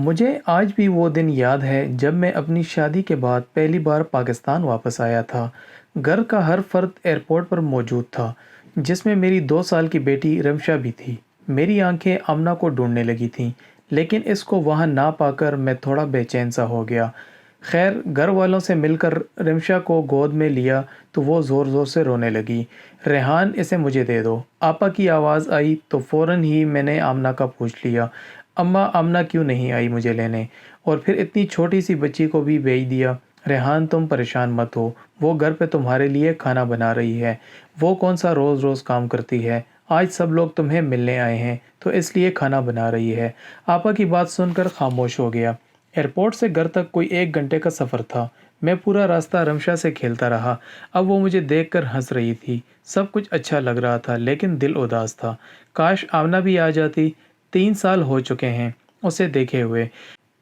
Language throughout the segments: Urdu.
مجھے آج بھی وہ دن یاد ہے جب میں اپنی شادی کے بعد پہلی بار پاکستان واپس آیا تھا۔ گھر کا ہر فرد ایئرپورٹ پر موجود تھا، جس میں میری 2 سال کی بیٹی رمشا بھی تھی۔ میری آنکھیں آمنہ کو ڈھونڈنے لگی تھیں، لیکن اس کو وہاں نہ پا کر میں تھوڑا بے چین سا ہو گیا۔ خیر، گھر والوں سے مل کر رمشا کو گود میں لیا تو وہ زور زور سے رونے لگی۔ ریحان، اسے مجھے دے دو۔ آپا کی آواز آئی تو فوراً ہی میں نے آمنہ کا پوچھ لیا، اماں آمنہ کیوں نہیں آئی مجھے لینے؟ اور پھر اتنی چھوٹی سی بچی کو بھی بھیج دیا۔ ریحان، تم پریشان مت ہو، وہ گھر پہ تمہارے لیے کھانا بنا رہی ہے۔ وہ کون سا روز روز کام کرتی ہے؟ آج سب لوگ تمہیں ملنے آئے ہیں تو اس لیے کھانا بنا رہی ہے۔ آپا کی بات سن کر خاموش ہو گیا۔ ایئرپورٹ سے گھر تک کوئی 1 گھنٹے کا سفر تھا۔ میں پورا راستہ رمشا سے کھیلتا رہا۔ اب وہ مجھے دیکھ کر ہنس رہی تھی۔ سب کچھ اچھا لگ رہا تھا، لیکن دل اداس تھا۔ کاش آمنہ بھی آ جاتی۔ 3 سال ہو چکے ہیں اسے دیکھے ہوئے۔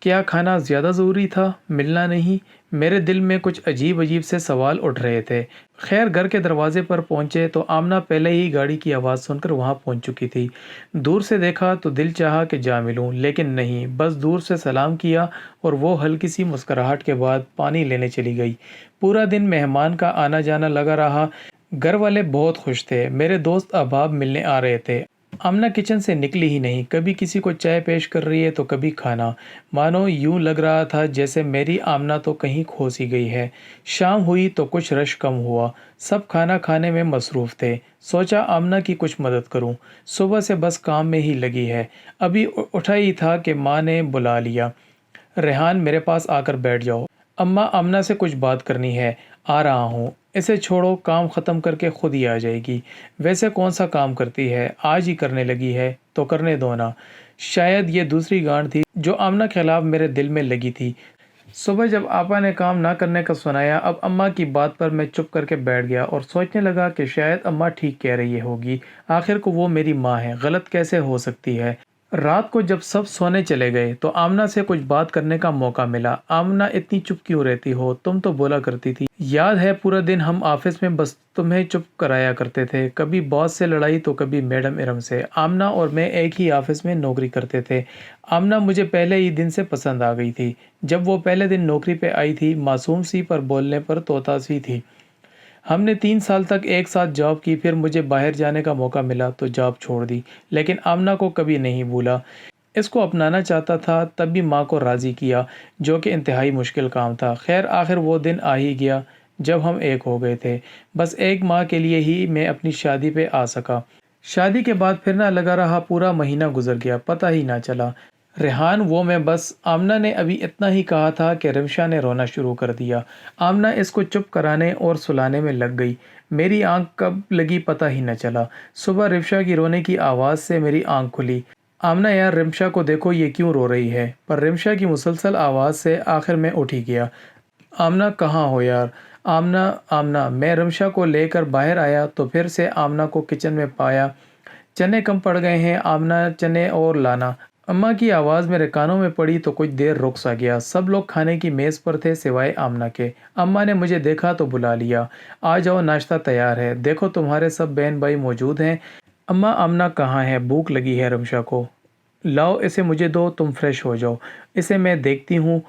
کیا کھانا زیادہ ضروری تھا، ملنا نہیں؟ میرے دل میں کچھ عجیب عجیب سے سوال اٹھ رہے تھے۔ خیر، گھر کے دروازے پر پہنچے تو آمنہ پہلے ہی گاڑی کی آواز سن کر وہاں پہنچ چکی تھی۔ دور سے دیکھا تو دل چاہا کہ جا ملوں، لیکن نہیں، بس دور سے سلام کیا اور وہ ہلکی سی مسکراہٹ کے بعد پانی لینے چلی گئی۔ پورا دن مہمان کا آنا جانا لگا رہا۔ گھر والے بہت خوش تھے۔ میرے دوست احباب ملنے آ رہے تھے۔ آمنہ کچن سے نکلی ہی نہیں، کبھی کسی کو چائے پیش کر رہی ہے تو کبھی کھانا۔ مانو یوں لگ رہا تھا جیسے میری آمنہ تو کہیں کھو سی گئی ہے۔ شام ہوئی تو کچھ رش کم ہوا، سب کھانا کھانے میں مصروف تھے۔ سوچا آمنہ کی کچھ مدد کروں، صبح سے بس کام میں ہی لگی ہے۔ ابھی اٹھا ہی تھا کہ ماں نے بلا لیا، ریحان میرے پاس آ کر بیٹھ جاؤ، اماں آمنہ سے کچھ بات کرنی ہے۔ آ رہا ہوں، اسے چھوڑو، کام ختم کر کے خود ہی آ جائے گی۔ ویسے کون سا کام کرتی ہے، آج ہی کرنے لگی ہے تو کرنے دو نا۔ شاید یہ دوسری گانٹھ تھی جو آمنہ کے خلاف میرے دل میں لگی تھی۔ صبح جب آپا نے کام نہ کرنے کا سنایا، اب اماں کی بات پر میں چپ کر کے بیٹھ گیا اور سوچنے لگا کہ شاید اماں ٹھیک کہہ رہی ہوگی۔ آخر کو وہ میری ماں ہے، غلط کیسے ہو سکتی ہے؟ رات کو جب سب سونے چلے گئے تو آمنہ سے کچھ بات کرنے کا موقع ملا۔ آمنہ، اتنی چپ کیوں رہتی ہو؟ تم تو بولا کرتی تھی، یاد ہے پورا دن ہم آفس میں بس تمہیں چپ کرایا کرتے تھے، کبھی باس سے لڑائی تو کبھی میڈم ارم سے۔ آمنہ اور میں ایک ہی آفس میں نوکری کرتے تھے۔ آمنہ مجھے پہلے ہی دن سے پسند آ گئی تھی۔ جب وہ پہلے دن نوکری پہ آئی تھی، معصوم سی پر بولنے پر طوطا سی تھی۔ ہم نے 3 سال تک ایک ساتھ جاب کی، پھر مجھے باہر جانے کا موقع ملا تو جاب چھوڑ دی، لیکن آمنہ کو کبھی نہیں بھولا۔ اس کو اپنانا چاہتا تھا، تب بھی ماں کو راضی کیا، جو کہ انتہائی مشکل کام تھا۔ خیر، آخر وہ دن آ ہی گیا جب ہم ایک ہو گئے تھے۔ بس ایک ماہ کے لیے ہی میں اپنی شادی پہ آ سکا۔ شادی کے بعد پھرنا لگا رہا، پورا مہینہ گزر گیا، پتہ ہی نہ چلا۔ ریحان، وہ میں بس۔ آمنہ نے ابھی اتنا ہی کہا تھا کہ رمشا نے رونا شروع کر دیا۔ آمنہ اس کو چپ کرانے اور سلانے میں لگ گئی۔ میری آنکھ کب لگی پتہ ہی نہ چلا۔ صبح رمشا کی رونے کی آواز سے میری آنکھ کھلی۔ آمنہ یار، رمشا کو دیکھو، یہ کیوں رو رہی ہے؟ پر رمشا کی مسلسل آواز سے آخر میں اٹھ ہی گیا۔ آمنہ، کہاں ہو یار؟ آمنہ، آمنہ۔ میں رمشا کو لے کر باہر آیا تو پھر سے آمنہ کو کچن میں پایا۔ چنے کم پڑ گئے ہیں آمنہ، چنے اور لانا۔ اماں کی آواز میرے کانوں میں پڑی تو کچھ دیر رک سا گیا۔ سب لوگ کھانے کی میز پر تھے سوائے آمنہ کے۔ اماں نے مجھے دیکھا تو بلا لیا، آ جاؤ، ناشتہ تیار ہے، دیکھو تمہارے سب بہن بھائی موجود ہیں۔ اماں، آمنہ کہاں ہے؟ بھوک لگی ہے رمشا کو۔ لاؤ، اسے مجھے دو، تم فریش ہو جاؤ، اسے میں دیکھتی ہوں۔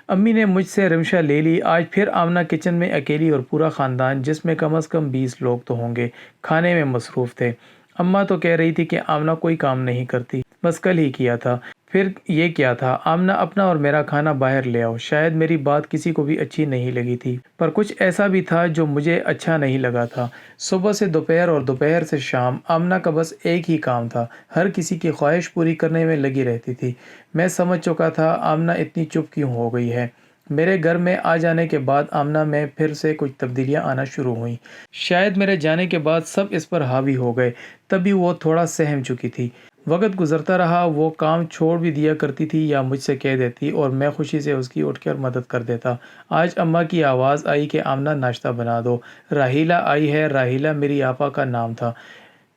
امی نے مجھ سے رمشا لے لی۔ آج پھر آمنہ کچن میں اکیلی اور پورا خاندان، جس میں کم از کم 20 لوگ تو ہوں گے، کھانے میں مصروف تھے۔ اماں تو کہہ رہی تھی کہ آمنہ کوئی کام نہیں کرتی، بس کل ہی کیا تھا۔ پھر یہ کیا تھا؟ آمنہ، اپنا اور میرا کھانا باہر لے آؤ۔ شاید میری بات کسی کو بھی اچھی نہیں لگی تھی، پر کچھ ایسا بھی تھا جو مجھے اچھا نہیں لگا تھا۔ صبح سے دوپہر اور دوپہر سے شام، آمنہ کا بس ایک ہی کام تھا، ہر کسی کی خواہش پوری کرنے میں لگی رہتی تھی۔ میں سمجھ چکا تھا آمنہ اتنی چپ کیوں ہو گئی ہے۔ میرے گھر میں آ جانے کے بعد آمنہ میں پھر سے کچھ تبدیلیاں آنا شروع ہوئیں۔ شاید میرے جانے کے بعد سب اس پر حاوی ہو گئے، تبھی وہ تھوڑا سہم چکی تھی۔ وقت گزرتا رہا، وہ کام چھوڑ بھی دیا کرتی تھی یا مجھ سے کہہ دیتی اور میں خوشی سے اس کی اٹھ کر مدد کر دیتا۔ آج اماں کی آواز آئی کہ آمنہ، ناشتہ بنا دو، راحیلہ آئی ہے۔ راحیلہ میری آپا کا نام تھا۔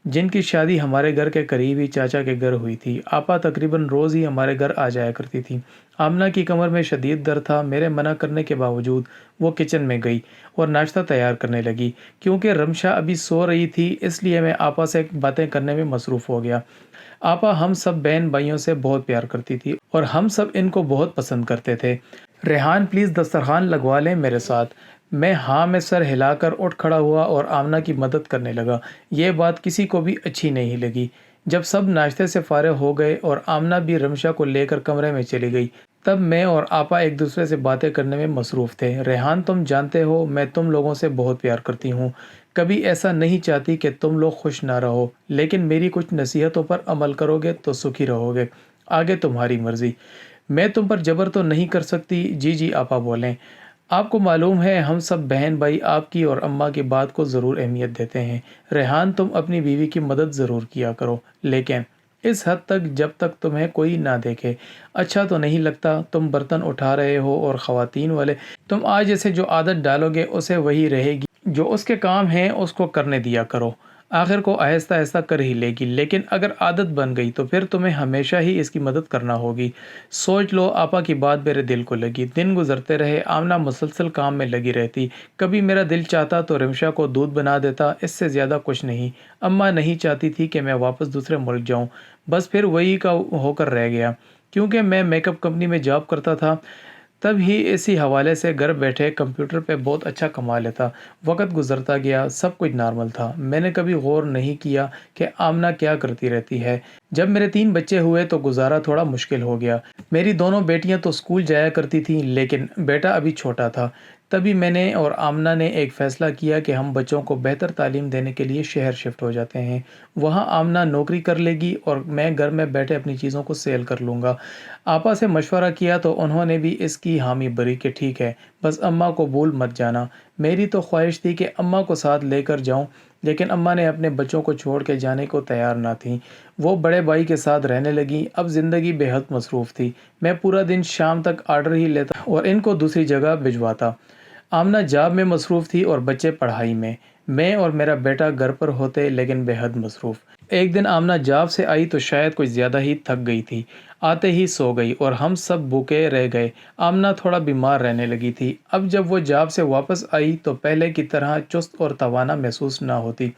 جن کی شادی ہمارے گھر کے قریب ہی چاچا کے گھر ہوئی تھی۔ آپا تقریباً روز ہی ہمارے گھر آ جایا کرتی تھی۔ آمنہ کی کمر میں شدید درد تھا۔ میرے منع کرنے کے باوجود وہ کچن میں گئی اور ناشتہ تیار کرنے لگی۔ کیونکہ رمشا ابھی سو رہی تھی اس لیے میں آپا سے باتیں کرنے میں مصروف ہو گیا۔ آپا ہم سب بہن بھائیوں سے بہت پیار کرتی تھی اور ہم سب ان کو بہت پسند کرتے تھے۔ ریحان پلیز دسترخوان لگوا لیں میرے ساتھ۔ میں سر ہلا کر اٹھ کھڑا ہوا اور آمنہ کی مدد کرنے لگا۔ یہ بات کسی کو بھی اچھی نہیں لگی۔ جب سب ناشتے سے فارغ ہو گئے اور آمنہ بھی رمشا کو لے کر کمرے میں چلی گئی، تب میں اور آپا ایک دوسرے سے باتیں کرنے میں مصروف تھے۔ ریحان تم جانتے ہو میں تم لوگوں سے بہت پیار کرتی ہوں، کبھی ایسا نہیں چاہتی کہ تم لوگ خوش نہ رہو، لیکن میری کچھ نصیحتوں پر عمل کرو گے تو سکھی رہو گے، آگے تمہاری مرضی۔ میں تم پر جبر تو نہیں کر سکتی۔ جی آپا بولیں۔ آپ کو معلوم ہے ہم سب بہن بھائی آپ کی اور اماں کی بات کو ضرور اہمیت دیتے ہیں۔ ریحان تم اپنی بیوی کی مدد ضرور کیا کرو، لیکن اس حد تک جب تک تمہیں کوئی نہ دیکھے۔ اچھا تو نہیں لگتا تم برتن اٹھا رہے ہو اور خواتین والے، تم آج اسے جو عادت ڈالو گے اسے وہی رہے گی۔ جو اس کے کام ہیں اس کو کرنے دیا کرو، آخر کو آہستہ آہستہ کر ہی لے گی، لیکن اگر عادت بن گئی تو پھر تمہیں ہمیشہ ہی اس کی مدد کرنا ہوگی۔ سوچ لو آپا کی بات میرے دل کو لگی۔ دن گزرتے رہے، آمنہ مسلسل کام میں لگی رہتی۔ کبھی میرا دل چاہتا تو رمشا کو دودھ بنا دیتا، اس سے زیادہ کچھ نہیں۔ اماں نہیں چاہتی تھی کہ میں واپس دوسرے ملک جاؤں، بس پھر وہی کا ہو کر رہ گیا۔ کیونکہ میں میک اپ کمپنی میں جاب کرتا تھا، تب ہی اسی حوالے سے گھر بیٹھے کمپیوٹر پہ بہت اچھا کما لیتا۔ وقت گزرتا گیا، سب کچھ نارمل تھا۔ میں نے کبھی غور نہیں کیا کہ آمنہ کیا کرتی رہتی ہے۔ جب میرے 3 بچے ہوئے تو گزارا تھوڑا مشکل ہو گیا۔ میری دونوں بیٹیاں تو اسکول جایا کرتی تھیں، لیکن بیٹا ابھی چھوٹا تھا۔ تبھی میں نے اور آمنہ نے ایک فیصلہ کیا کہ ہم بچوں کو بہتر تعلیم دینے کے لیے شہر شفٹ ہو جاتے ہیں۔ وہاں آمنہ نوکری کر لے گی اور میں گھر میں بیٹھے اپنی چیزوں کو سیل کر لوں گا۔ آپا سے مشورہ کیا تو انہوں نے بھی اس کی حامی بھری کہ ٹھیک ہے، بس اماں کو بھول مت جانا۔ میری تو خواہش تھی کہ اماں کو ساتھ لے کر جاؤں، لیکن اماں نے اپنے بچوں کو چھوڑ کے جانے کو تیار نہ تھیں۔ وہ بڑے بھائی کے ساتھ رہنے لگیں۔ اب زندگی بے حد مصروف تھی۔ میں پورا دن شام تک آرڈر ہی لیتا اور ان کو دوسری جگہ بھجواتا۔ آمنہ جاب میں مصروف تھی اور بچے پڑھائی میں اور میرا بیٹا گھر پر ہوتے لیکن بے حد مصروف۔ ایک دن آمنہ جاب سے آئی تو شاید کچھ زیادہ ہی تھک گئی تھی، آتے ہی سو گئی اور ہم سب بھوکے رہ گئے۔ آمنہ تھوڑا بیمار رہنے لگی تھی۔ اب جب وہ جاب سے واپس آئی تو پہلے کی طرح چست اور توانا محسوس نہ ہوتی۔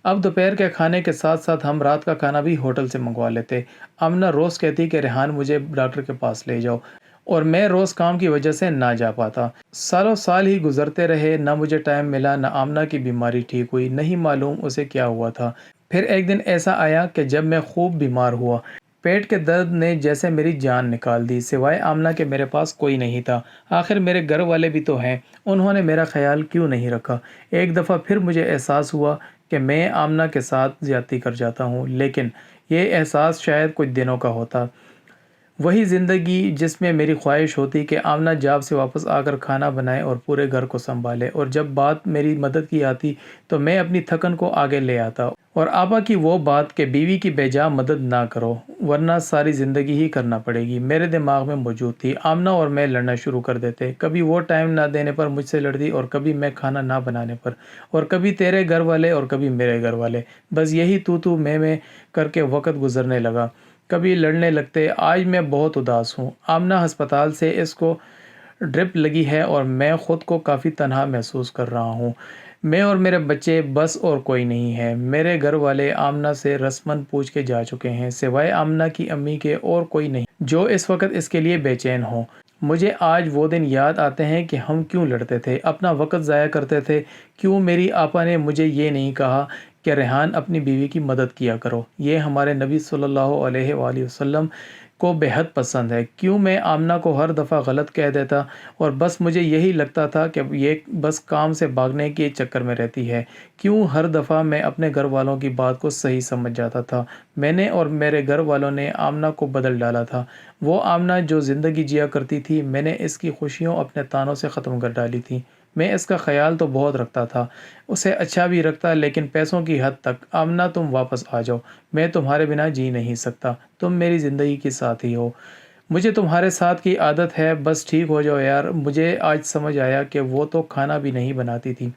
اب دوپہر کے کھانے کے ساتھ ساتھ ہم رات کا کھانا بھی ہوٹل سے منگوا لیتے۔ آمنہ روز کہتی کہ ریحان مجھے ڈاکٹر کے پاس لے جاؤ، اور میں روز کام کی وجہ سے نہ جا پاتا۔ سالوں سال ہی گزرتے رہے، نہ مجھے ٹائم ملا، نہ آمنہ کی بیماری ٹھیک ہوئی، نہیں معلوم اسے کیا ہوا تھا۔ پھر ایک دن ایسا آیا کہ جب میں خوب بیمار ہوا، پیٹ کے درد نے جیسے میری جان نکال دی۔ سوائے آمنہ کے میرے پاس کوئی نہیں تھا۔ آخر میرے گھر والے بھی تو ہیں، انہوں نے میرا خیال کیوں نہیں رکھا؟ ایک دفعہ پھر مجھے احساس ہوا کہ میں آمنہ کے ساتھ زیادتی کر جاتا ہوں، لیکن یہ احساس شاید کچھ دنوں کا ہوتا۔ وہی زندگی جس میں میری خواہش ہوتی کہ آمنہ جاب سے واپس آ کر کھانا بنائے اور پورے گھر کو سنبھالے، اور جب بات میری مدد کی آتی تو میں اپنی تھکن کو آگے لے آتا، اور آپا کی وہ بات کہ بیوی کی بے جا مدد نہ کرو ورنہ ساری زندگی ہی کرنا پڑے گی، میرے دماغ میں موجود تھی۔ آمنہ اور میں لڑنا شروع کر دیتے، کبھی وہ ٹائم نہ دینے پر مجھ سے لڑتی اور کبھی میں کھانا نہ بنانے پر، اور کبھی تیرے گھر والے اور کبھی میرے گھر والے، بس یہی تو میں کر کے وقت گزرنے لگا۔ کبھی لڑنے لگتے۔ آج میں بہت اداس ہوں۔ آمنہ ہسپتال سے، اس کو ڈرپ لگی ہے اور میں خود کو کافی تنہا محسوس کر رہا ہوں۔ میں اور میرے بچے بس، اور کوئی نہیں ہے۔ میرے گھر والے آمنہ سے رسماً پوچھ کے جا چکے ہیں، سوائے آمنہ کی امی کے اور کوئی نہیں جو اس وقت اس کے لیے بے چین ہو۔ مجھے آج وہ دن یاد آتے ہیں کہ ہم کیوں لڑتے تھے، اپنا وقت ضائع کرتے تھے۔ کیوں میری آپا نے مجھے یہ نہیں کہا کہ ریحان اپنی بیوی کی مدد کیا کرو، یہ ہمارے نبی صلی اللہ علیہ وآلہ وسلم کو بے حد پسند ہے۔ کیوں میں آمنہ کو ہر دفعہ غلط کہہ دیتا اور بس مجھے یہی لگتا تھا کہ یہ بس کام سے بھاگنے کے چکر میں رہتی ہے۔ کیوں ہر دفعہ میں اپنے گھر والوں کی بات کو صحیح سمجھ جاتا تھا۔ میں نے اور میرے گھر والوں نے آمنہ کو بدل ڈالا تھا۔ وہ آمنہ جو زندگی جیا کرتی تھی، میں نے اس کی خوشیوں اپنے تانوں سے ختم کر ڈالی تھی۔ میں اس کا خیال تو بہت رکھتا تھا، اسے اچھا بھی رکھتا، لیکن پیسوں کی حد تک۔ آمنہ تم واپس آ جاؤ، میں تمہارے بنا جی نہیں سکتا، تم میری زندگی کی ساتھی ہو، مجھے تمہارے ساتھ کی عادت ہے، بس ٹھیک ہو جاؤ یار۔ مجھے آج سمجھ آیا کہ وہ تو کھانا بھی نہیں بناتی تھی،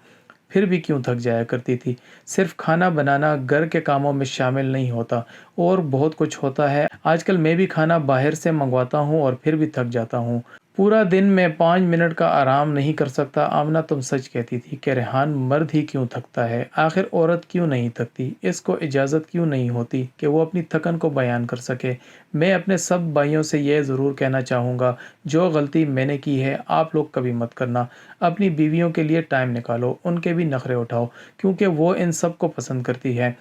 پھر بھی کیوں تھک جایا کرتی تھی۔ صرف کھانا بنانا گھر کے کاموں میں شامل نہیں ہوتا، اور بہت کچھ ہوتا ہے۔ آج کل میں بھی کھانا باہر سے منگواتا ہوں اور پھر بھی تھک جاتا ہوں۔ پورا دن میں 5 منٹ کا آرام نہیں کر سکتا۔ آمنہ تم سچ کہتی تھی کہ ریحان مرد ہی کیوں تھکتا ہے؟ آخر عورت کیوں نہیں تھکتی؟ اس کو اجازت کیوں نہیں ہوتی کہ وہ اپنی تھکن کو بیان کر سکے؟ میں اپنے سب بھائیوں سے یہ ضرور کہنا چاہوں گا، جو غلطی میں نے کی ہے آپ لوگ کبھی مت کرنا۔ اپنی بیویوں کے لیے ٹائم نکالو، ان کے بھی نخرے اٹھاؤ، کیونکہ وہ ان سب کو پسند کرتی ہے۔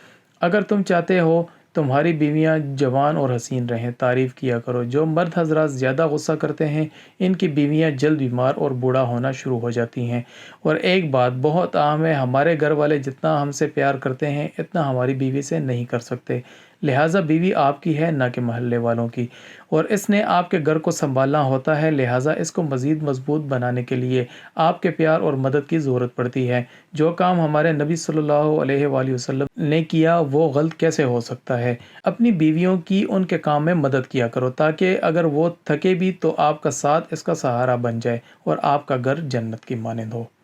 اگر تم چاہتے ہو تمہاری بیویاں جوان اور حسین رہیں، تعریف کیا کرو۔ جو مرد حضرات زیادہ غصہ کرتے ہیں، ان کی بیویاں جلد بیمار اور بوڑھا ہونا شروع ہو جاتی ہیں۔ اور ایک بات بہت عام ہے، ہمارے گھر والے جتنا ہم سے پیار کرتے ہیں اتنا ہماری بیوی سے نہیں کر سکتے۔ لہٰذا بیوی آپ کی ہے، نہ کہ محلے والوں کی، اور اس نے آپ کے گھر کو سنبھالنا ہوتا ہے۔ لہٰذا اس کو مزید مضبوط بنانے کے لیے آپ کے پیار اور مدد کی ضرورت پڑتی ہے۔ جو کام ہمارے نبی صلی اللہ علیہ وآلہ وسلم نے کیا وہ غلط کیسے ہو سکتا ہے؟ اپنی بیویوں کی ان کے کام میں مدد کیا کرو، تاکہ اگر وہ تھکے بھی تو آپ کا ساتھ اس کا سہارا بن جائے اور آپ کا گھر جنت کی مانند ہو۔